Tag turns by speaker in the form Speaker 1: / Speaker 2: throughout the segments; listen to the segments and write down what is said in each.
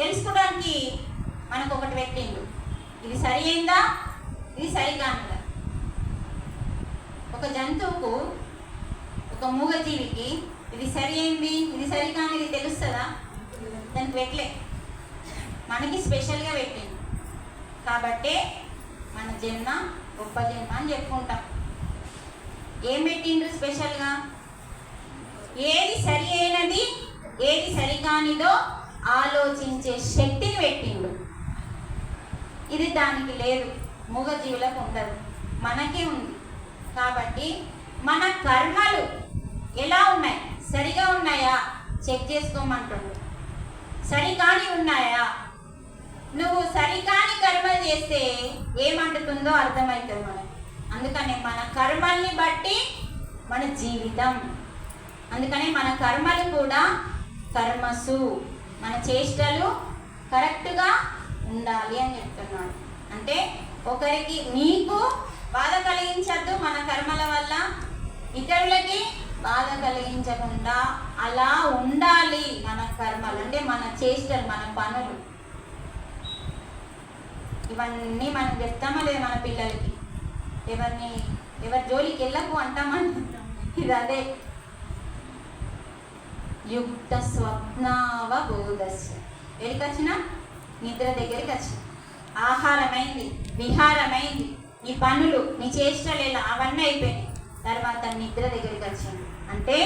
Speaker 1: తెలుసుకోవడానికి మనకు ఒకటి పెట్టిండు. ఇది సరి అయిందా, ఇది సరికానిదా. ఒక జంతువుకు, ఒక మూగజీవికి ఇది సరి అయింది, ఇది సరికానిది తెలుస్తుందా? దానికి పెట్టలే, మనకి స్పెషల్గా పెట్టిండు. కాబట్టే మన జన్మ గొప్ప జన్మ అని చెప్పుకుంటాం. ఏం పెట్టిండ్రు స్పెషల్గా? ఏది సరి అయినది, ఏది సరికానిదో ఆలోచించే శక్తిని పెట్టిండు. ఇది దానికి లేదు, మూగజీవులకు ఉండదు, మనకే ఉంది. కాబట్టి మన కర్మలు ఎలా ఉన్నాయి, సరిగా ఉన్నాయా చెక్ చేసుకోమంటుండు. సరికాని ఉన్నాయా? నువ్వు సరికాని కర్మలు చేస్తే ఏమంటుందో అర్థమవుతుంది మనకి. అందుకనే మన కర్మల్ని బట్టి మన జీవితం. అందుకనే మన కర్మలు కూడా కర్మసు, మన చేష్టలు కరెక్ట్గా ఉండాలి అని చెప్తున్నాడు. అంటే ఒకరికి నీకు బాధ కలిగించద్దు మన కర్మల వల్ల, ఇతరులకి బాధ కలిగించకుండా అలా ఉండాలి మన కర్మలు. అంటే మన చేష్టలు, మన పనులు. ఇవన్నీ మనం చెప్తామా లేదు మన పిల్లలకి? ఎవరి జోలికి వెళ్ళకు అంటామని. ఇది అదే యుక్త స్వప్నావబోధస్య. ఎక్కడికి వచ్చిన? నిద్ర దగ్గరికి వచ్చిన. ఆహారమైంది, విహారమైంది, నీ పనులు, నీ చేష్టలు ఎలా అవన్నీ అయిపోయినాయి. తర్వాత నిద్ర దగ్గరికి వచ్చింది. అంటే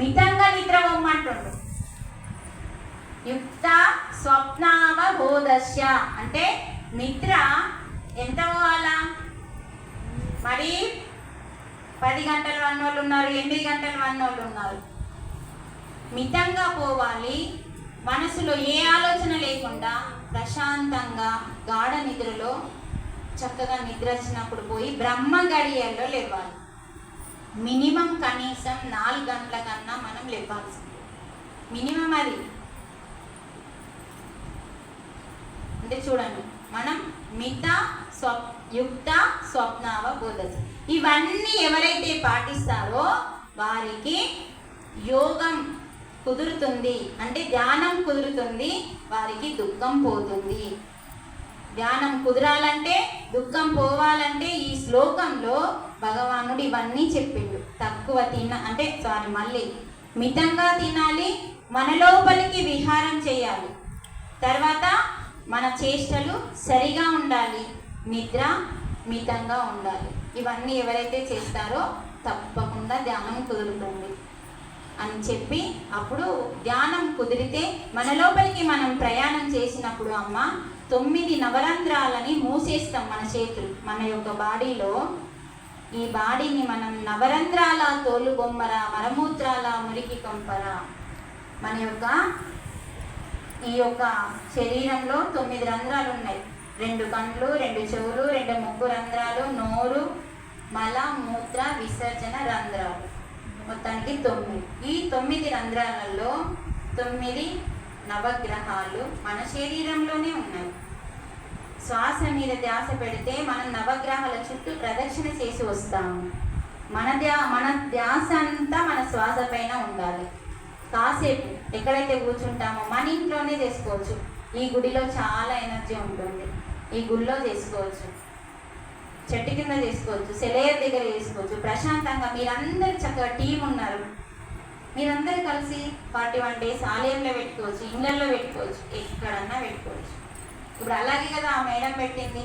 Speaker 1: మితంగా నిద్ర పోమ్మంటుండు. యుక్త స్వప్నావబోధస్య అంటే నిద్ర ఎంత పోవాలా? మరి 10 గంటలు వన్నోళ్ళు ఉన్నారు, 8 గంటలు వన్నోళ్ళు ఉన్నారు. మితంగా పోవాలి. మనసులో ఏ ఆలోచన లేకుండా ప్రశాంతంగా గాఢ నిద్రలో చక్కగా నిద్ర వచ్చినప్పుడు పోయి బ్రహ్మ గడియల్లో లేవాలి. మినిమం కనీసం 4 గంటల కన్నా మనం లేవాల్సింది. మినిమం అది. అంటే చూడండి, మనం మిత యుక్త స్వప్నావబోధ ఇవన్నీ ఎవరైతే పాటిస్తారో వారికి యోగం కుదురుతుంది, అంటే ధ్యానం కుదురుతుంది, వారికి దుఃఖం పోతుంది. ధ్యానం కుదరాలంటే, దుఃఖం పోవాలంటే ఈ శ్లోకంలో భగవానుడు ఇవన్నీ చెప్పిండు. తక్కువ అంటే మళ్ళీ మితంగా తినాలి, మన లోపలికి విహారం చేయాలి, తర్వాత మన చేష్టలు సరిగా ఉండాలి, నిద్ర మితంగా ఉండాలి. ఇవన్నీ ఎవరైతే చేస్తారో తప్పకుండా ధ్యానం కుదురుతుంది అని చెప్పి, అప్పుడు ధ్యానం కుదిరితే మన లోపలికి మనం ప్రయాణం చేసినప్పుడు అమ్మ 9 నవరంధ్రాలని మూసేస్తాం మన చేతులు. మన యొక్క బాడీలో ఈ బాడీని మనం నవరంధ్రాల తోలు బొమ్మర, మరమూత్రాల మురికి కొంపర, మన యొక్క ఈ యొక్క శరీరంలో 9 రంధ్రాలు ఉన్నాయి. 2 కళ్ళు, 2 చెవులు, 2 ముక్కు రంధ్రాలు, నోరు, మల మూత్ర విసర్జన రంధ్రాలు, మొత్తానికి 9. ఈ 9 రంధ్రాలలో 9 నవగ్రహాలు మన శరీరంలోనే ఉన్నాయి. శ్వాస మీద ధ్యాస పెడితే మనం నవగ్రహాల చుట్టూ ప్రదక్షిణ చేసి వస్తాము. మన ధ్యాస అంతా మన శ్వాస పైన ఉండాలి. కాసేపు ఎక్కడైతే కూర్చుంటామో మన ఇంట్లోనే చేసుకోవచ్చు. ఈ గుడిలో చాలా ఎనర్జీ ఉంటుంది, ఈ గుడిలో చేసుకోవచ్చు, చెట్టు కింద చేసుకోవచ్చు, సెలయర్ దగ్గర చేసుకోవచ్చు. ప్రశాంతంగా మీరందరూ చక్కగా టీం ఉన్నారు, మీరందరూ కలిసి 41 days ఆలయంలో పెట్టుకోవచ్చు, ఇళ్ళల్లో పెట్టుకోవచ్చు, ఎక్కడన్నా పెట్టుకోవచ్చు. ఇప్పుడు అలాగే కదా ఆ మేడం పెట్టింది,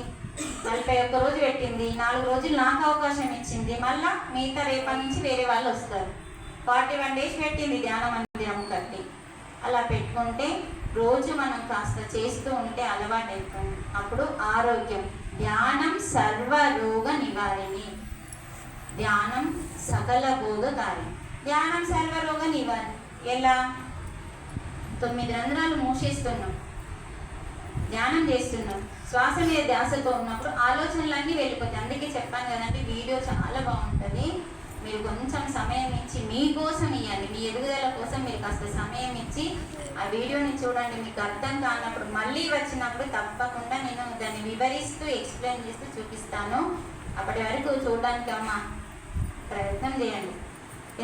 Speaker 1: 41 రోజు పెట్టింది, 4 రోజులు నాకు అవకాశం ఇచ్చింది. మళ్ళీ మిగతా రేపటి నుంచి వేరే వాళ్ళు వస్తారు. 41 days పెట్టింది ధ్యాన మందిరం కట్టి. అలా పెట్టుకుంటే రోజు మనం కాస్త చేస్తూ ఉంటే అలవాటు అయిపోయింది. అప్పుడు ఆరోగ్యం. ధ్యానం సర్వరోగ నివారిణి, ధ్యానం సకల భోగకారి. ధ్యానం సర్వరోగ నివారణ ఎలా? 9 రంధ్రాలు మూసేస్తున్నాం, ధ్యానం చేస్తున్నాం, శ్వాస మీద ధ్యాసతో ఉన్నప్పుడు ఆలోచనలన్నీ వెళ్ళిపోతాయి. అందుకే చెప్పాను కదండి, వీడియో చాలా బాగుంటుంది. మీరు కొంచెం సమయం ఇచ్చి మీకోసం ఇవ్వండి, మీ ఎదుగుదల కోసం మీరు కాస్త సమయం ఇచ్చి ఆ వీడియోని చూడండి. మీకు అర్థం కానప్పుడు మళ్ళీ వచ్చినప్పుడు తప్పకుండా నేను దాన్ని వివరిస్తూ ఎక్స్ప్లెయిన్ చేస్తూ చూపిస్తాను. అప్పటి వరకు చూడడానికి అమ్మ ప్రయత్నం చేయండి.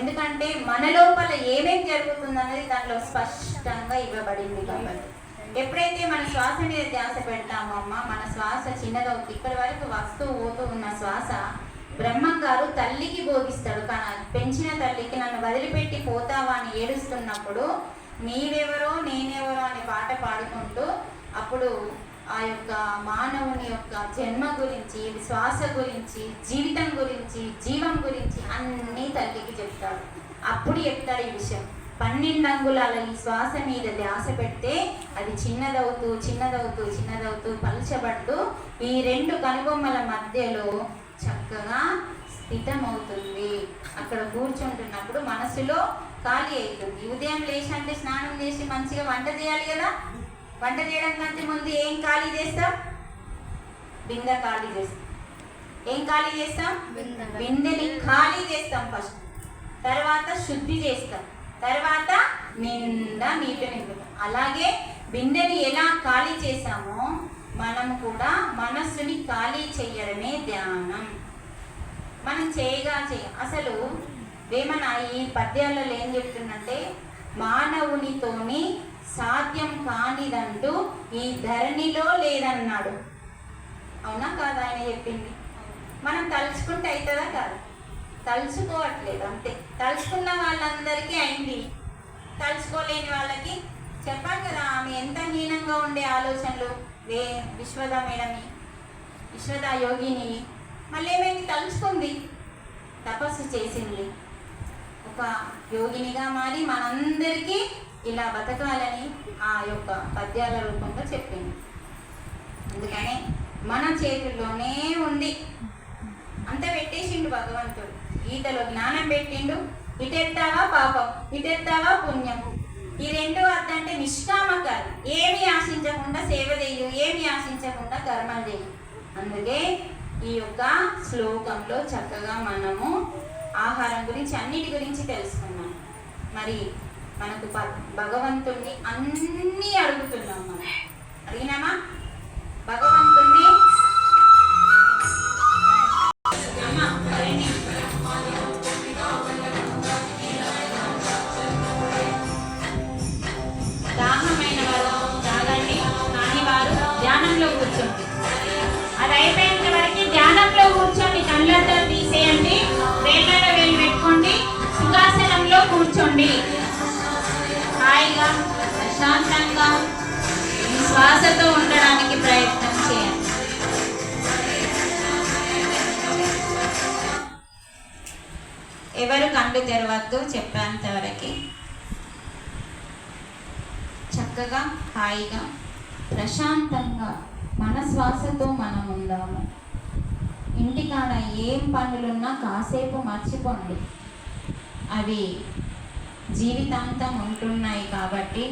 Speaker 1: ఎందుకంటే మన లోపల ఏమేమి జరుగుతుందనేది దాంట్లో స్పష్టంగా ఇవ్వబడింది కాబట్టి. ఎప్పుడైతే మన శ్వాస మీద ధ్యాస పెడతామో అమ్మ, మన శ్వాస చిన్నదవుతుంది. ఇప్పటి వరకు వస్తూ పోతూ ఉన్న శ్వాస బ్రహ్మం గారు తల్లికి బోధిస్తాడు. కానీ పెంచిన తల్లికి నన్ను వదిలిపెట్టి పోతావా అని ఏడుస్తున్నప్పుడు నీవెవరో నేనెవరో అనే పాట పాడుకుంటూ అప్పుడు ఆ యొక్క మానవుని యొక్క జన్మ గురించి, శ్వాస గురించి, జీవితం గురించి, జీవం గురించి అన్నీ తల్లికి చెప్తాడు. అప్పుడు చెప్తాడు ఈ విషయం. 12 అంగుళాల ఈ శ్వాస మీద ధ్యాస పెడితే అది చిన్నదవుతూ చిన్నదవుతూ చిన్నదవుతూ పలచబడుతూ ఈ 2 కనుబొమ్మల మధ్యలో చక్కగా స్థితమవుతుంది. అక్కడ కూర్చుంటున్నప్పుడు మనసులో ఖాళీ అవుతుంది. ఉదయం లేచి అంటే స్నానం చేసి మంచిగా వంట చేయాలి కదా. వంట చేయడం కంటే ముందు ఏం ఖాళీ చేస్తాం? బిందె ఖాళీ చేస్తాం. ఏం ఖాళీ చేస్తాం? బిందెని ఖాళీ చేస్తాం ఫస్ట్. తర్వాత శుద్ధి చేస్తాం. తర్వాత నిండా నీటి నింపుతాం. అలాగే బిందెని ఎలా ఖాళీ చేసామో మనం కూడా మనస్సుని ఖాళీ చెయ్యడమే ధ్యానం. మనం అసలు వేమన ఈ పద్యాలలో ఏం చెప్తుందంటే, మానవునితోని సాధ్యం కానిదంటూ ఈ ధరణిలో లేదన్నాడు. అవునా కాదా? ఆయన చెప్పింది. మనం తలుచుకుంటే అవుతుందా కాదు? తలుచుకోవట్లేదు అంతే. తలుచుకున్న వాళ్ళందరికీ అయింది, తలుచుకోలేని వాళ్ళకి చెప్పాను కదా. ఆమె ఎంత హీనంగా ఉండే ఆలోచనలు. విశ్వద మేడని, విశ్వద యోగిని మళ్ళీ ఏమైంది? తలుచుకుంది, తపస్సు చేసింది, ఒక యోగినిగా మారి మనందరికీ ఇలా బతకాలని ఆ యొక్క పద్యాల రూపంలో చెప్పింది. అందుకని మన చేతుల్లోనే ఉంది. అంత పెట్టేసిండు భగవంతుడు. గీతలో జ్ఞానం పెట్టిండు. ఇటెత్తావా పాపం, ఇటెత్తావా పుణ్యం. ఈ 2 అర్థంటే నిష్కామకాలు. ఏమి ఆశించకుండా సేవ చేయు, ఏమి ఆశించకుండా కర్మలు చేయు. అందుకే ఈ యొక్క శ్లోకంలో చక్కగా మనము ఆహారం గురించి అన్నిటి గురించి తెలుసుకున్నాం. మరి మనకు భగవంతుణ్ణి అన్నీ అడుగుతున్నాం. మనం అడిగినామా భగవంతుణ్ణి? దాహమైన వారు తాగండి, కాని వారు ధ్యానంలో కూర్చోండి. అది అయిపోయేంత వరకు ధ్యానంలో కూర్చోండి. కళ్ళతో తీసేయండి, వేళ్ళలో వేలు పెట్టుకోండి, సుఖాసనంలో కూర్చోండి. హాయిగా ప్రశాంతంగా శ్వాసతో ఉండడానికి ప్రయత్నం చేయండి. ఎవరు కళ్ళు తెరవద్దు చెప్పేంత వరకు. చక్కగా హాయిగా ప్రశాంతంగా మన శ్వాసతో మనం ఉందాము. ఇంటికాడ ఏం పనులున్నా కాసేపు మర్చిపోండి. అవి జీవితాంతం ఉంటున్నాయి కాబట్టి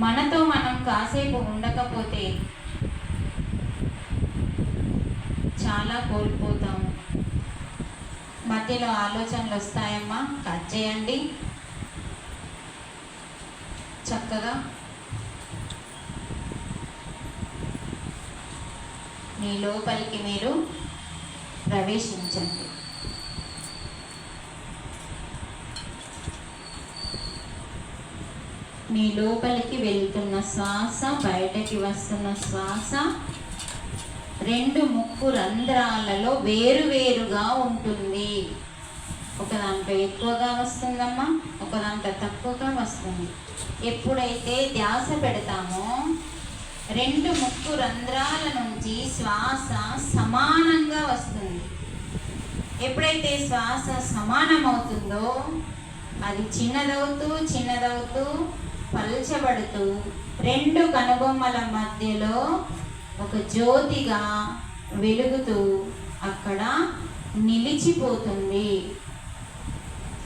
Speaker 1: మనతో మనం కాసేపు ఉండకపోతే చాలా కోల్పోతాము. మధ్యలో ఆలోచనలు వస్తాయమ్మా, కట్ చేయండి. చక్కగా మీ లోపలికి మీరు ప్రవేశించండి. మీ లోపలికి వెళ్తున్న శ్వాస, బయటకి వస్తున్న శ్వాస 2 ముక్కు రంధ్రాలలో వేరువేరుగా ఉంటుంది. ఒక దాంట్లో ఎక్కువగా వస్తుందమ్మా, ఒక దాంట్లో తక్కువగా వస్తుంది. ఎప్పుడైతే ధ్యాస పెడతామో 2 ముక్కు రంధ్రాల నుంచి శ్వాస సమానంగా వస్తుంది. ఎప్పుడైతే శ్వాస సమానమవుతుందో అది చిన్నదవుతూ చిన్నదవుతూ పల్చబడుతూ 2 కనుబొమ్మల మధ్యలో ఒక జ్యోతిగా వెలుగుతూ అక్కడ నిలిచిపోతుంది.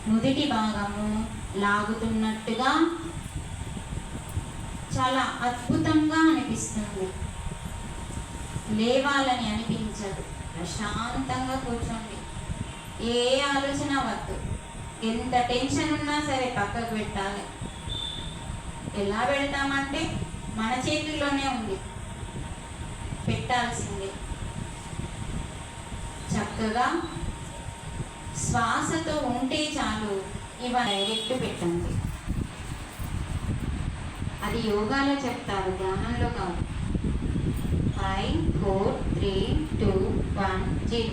Speaker 1: నుదిటి భాగము లాగుతున్నట్టుగా చాలా అద్భుతంగా అనిపిస్తుంది. లేవాలని అనిపించదు. ప్రశాంతంగా కూర్చోండి. ఏ ఆలోచన వద్దు. ఎంత టెన్షన్ ఉన్నా సరే పక్కకు పెట్టాలి. ఎలా పెడతామంటే మన చేతుల్లోనే ఉంది, పెట్టాల్సిందే. చక్కగా శ్వాసతో ఉంటే చాలు. ఇవన్నీ డైరెక్ట్ పెట్టండి. అది యోగాలో చెప్తారు, ధ్యానంలో కాదు. 5 4 3 2 1 0.